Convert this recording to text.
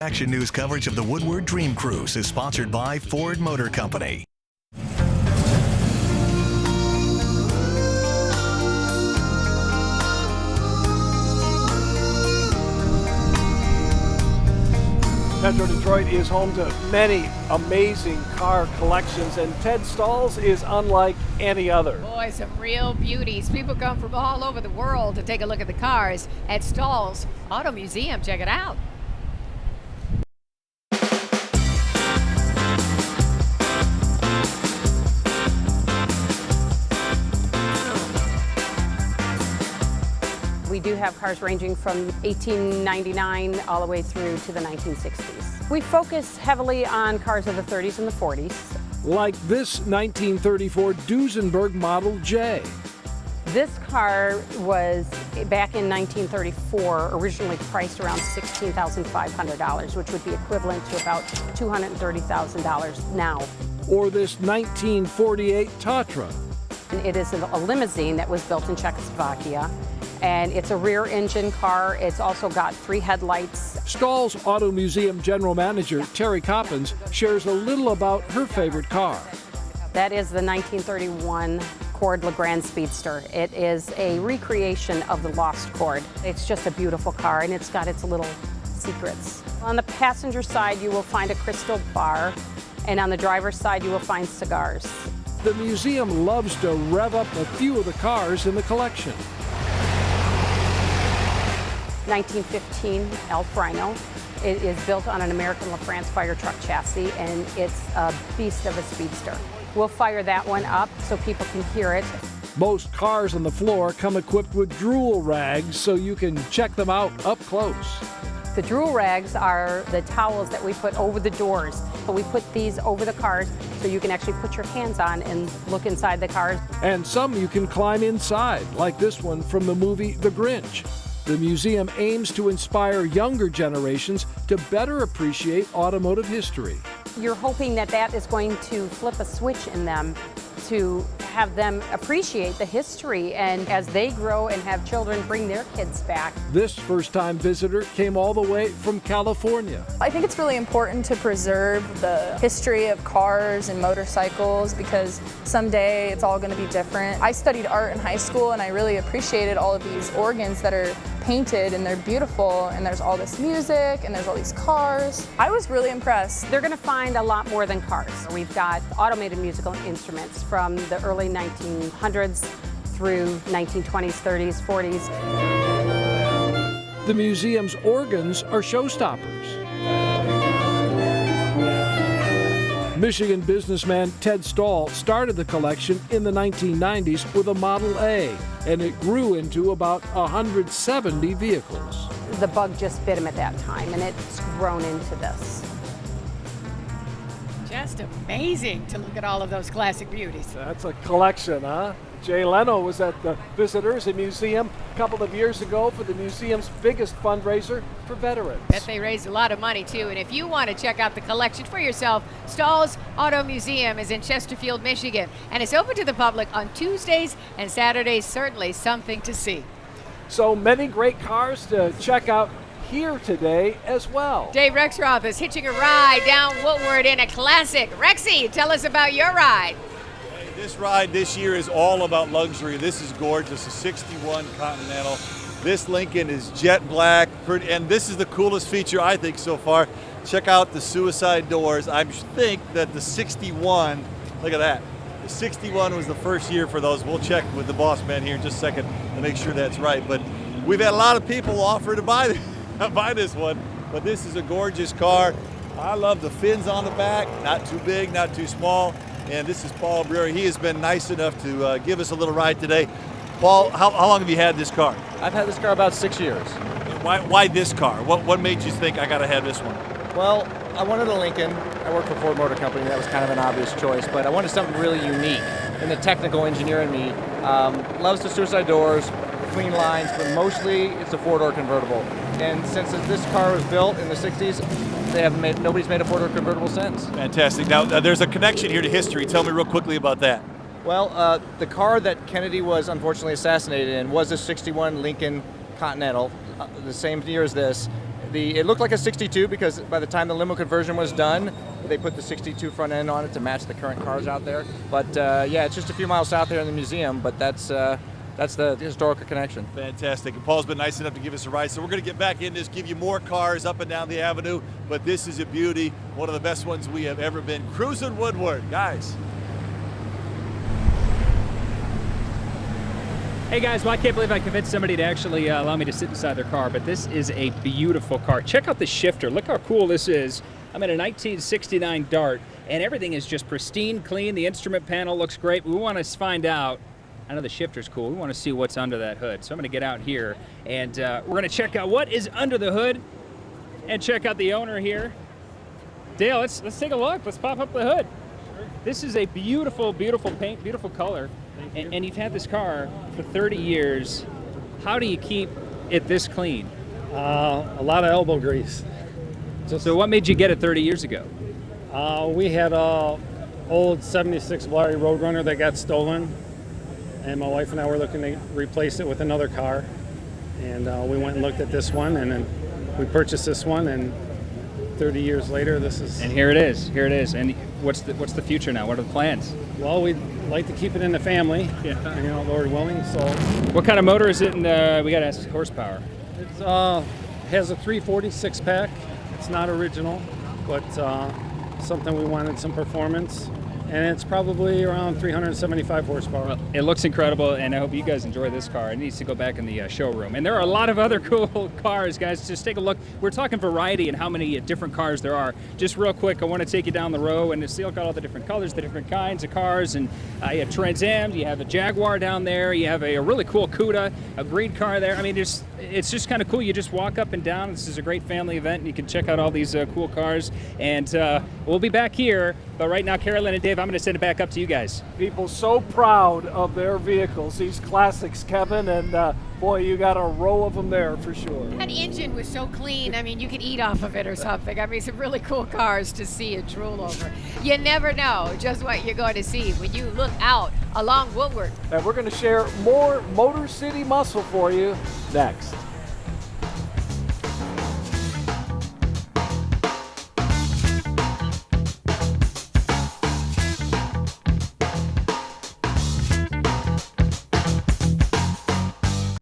Action News coverage of the Woodward Dream Cruise is sponsored by Ford Motor Company. Metro Detroit is home to many amazing car collections, and Ted Stall's is unlike any other. Boy, some real beauties. People come from all over the world to take a look at the cars at Stall's Auto Museum. Check it out. We do have cars ranging from 1899 all the way through to the 1960s. We focus heavily on cars of the 30s and the 40s. Like this 1934 Duesenberg Model J. This car was, back in 1934, originally priced around $16,500, which would be equivalent to about $230,000 now. Or this 1948 Tatra. It is a limousine that was built in Czechoslovakia, and it's a rear engine car. It's also got 3 headlights. Stall's Auto Museum General Manager Terry Coppins shares a little about her favorite car. That is the 1931 Cord LeGrand Speedster. It is a recreation of the Lost Cord. It's just a beautiful car, and it's got its little secrets. On the passenger side, you will find a crystal bar, and on the driver's side, you will find cigars. The museum loves to rev up a few of the cars in the collection. 1915 Elf Rhino. It is built on an American LaFrance fire truck chassis, and it's a beast of a speedster. We'll fire that one up so people can hear it. Most cars on the floor come equipped with drool rags so you can check them out up close. The drool rags are the towels that we put over the doors. So we put these over the cars so you can actually put your hands on and look inside the cars. And some you can climb inside, like this one from the movie The Grinch. The museum aims to inspire younger generations to better appreciate automotive history. You're hoping that that is going to flip a switch in them to have them appreciate the history, and as they grow and have children, bring their kids back. This first-time visitor came all the way from California. I think it's really important to preserve the history of cars and motorcycles because someday it's all going to be different. I studied art in high school, and I really appreciated all of these organs that are painted, and they're beautiful, and there's all this music and there's all these cars. I was really impressed. They're going to find a lot more than cars. We've got automated musical instruments from the early 1900s through 1920s, 30s, 40s. The museum's organs are showstoppers. Michigan businessman Ted Stall started the collection in the 1990s with a Model A, and it grew into about 170 vehicles. The bug just bit him at that time, and it's grown into this. Just amazing to look at all of those classic beauties. That's a collection, huh? Jay Leno was at the Visitors Museum a couple of years ago for the museum's biggest fundraiser for veterans. Bet they raised a lot of money too. And if you want to check out the collection for yourself, Stall's Auto Museum is in Chesterfield, Michigan, and it's open to the public on Tuesdays and Saturdays. Certainly something to see. So many great cars to check out here today as well. Dave Rexroth is hitching a ride down Woodward in a classic. Rexy, tell us about your ride. This ride this year is all about luxury. This is gorgeous, a 61 Continental. This Lincoln is jet black, and this is the coolest feature I think so far. Check out the suicide doors. I think that the 61, look at that. The 61 was the first year for those. We'll check with the boss man here in just a second to make sure that's right. But we've had a lot of people offer to buy this one, but this is a gorgeous car. I love the fins on the back, not too big, not too small. And this is Paul Brewer. He has been nice enough to give us a little ride today. Paul, how long have you had this car? I've had this car about 6 years. Why this car? What made you think I got to have this one? Well, I wanted a Lincoln. I work for Ford Motor Company. That was kind of an obvious choice, but I wanted something really unique. And the technical engineer in me loves the suicide doors, clean lines, but mostly it's a four-door convertible. And since this car was built in the 60s, nobody's made a four-door convertible since. Fantastic. Now, there's a connection here to history. Tell me real quickly about that. Well, the car that Kennedy was unfortunately assassinated in was a 61 Lincoln Continental, the same year as this. It looked like a 62 because by the time the limo conversion was done, they put the 62 front end on it to match the current cars out there. But yeah, it's just a few miles south there in the museum, but that's the historical connection. Fantastic. And Paul's been nice enough to give us a ride, so we're going to get back in this, give you more cars up and down the avenue, but this is a beauty, one of the best ones we have ever been. Cruising Woodward, guys. Hey guys, well, I can't believe I convinced somebody to actually allow me to sit inside their car, but this is a beautiful car. Check out the shifter. Look how cool this is. I'm in a 1969 Dart, and everything is just pristine, clean. The instrument panel looks great. We want to find out, I know the shifter's cool, we want to see what's under that hood. So I'm going to get out here, and we're going to check out what is under the hood, and check out the owner here. Dale, let's take a look. Let's pop up the hood. This is a beautiful, beautiful paint, beautiful color. And you've had this car for 30 years. How do you keep it this clean? A lot of elbow grease. So what made you get it 30 years ago? We had a old 76 Valari Roadrunner that got stolen, and my wife and I were looking to replace it with another car. And we went and looked at this one, and then we purchased this one, and 30 years later, this is... And here it is. Here it is. And what's the future now? What are the plans? Well, we'd like to keep it in the family, yeah. Lord willing. So, what kind of motor is it? And we got to ask horsepower. It has a 346 pack. It's not original, but something we wanted some performance. And it's probably around 375 horsepower. Well, it looks incredible, and I hope you guys enjoy this car. It needs to go back in the showroom. And there are a lot of other cool cars, guys. Just take a look. We're talking variety and how many different cars there are. Just real quick, I want to take you down the row and see all the different colors, the different kinds of cars. And you have Trans Ams, you have a Jaguar down there, you have a really cool Cuda, a green car there. I mean, it's just kind of cool. You just walk up and down. This is a great family event, and you can check out all these cool cars. And we'll be back here. But right now, Carolyn and Dave, I'm going to send it back up to you guys. People so proud of their vehicles, these classics, Kevin, and boy, you got a row of them there for sure. That engine was so clean, I mean, you could eat off of it or something. I mean, some really cool cars to see and drool over. You never know just what you're going to see when you look out along Woodward. And we're going to share more Motor City muscle for you next.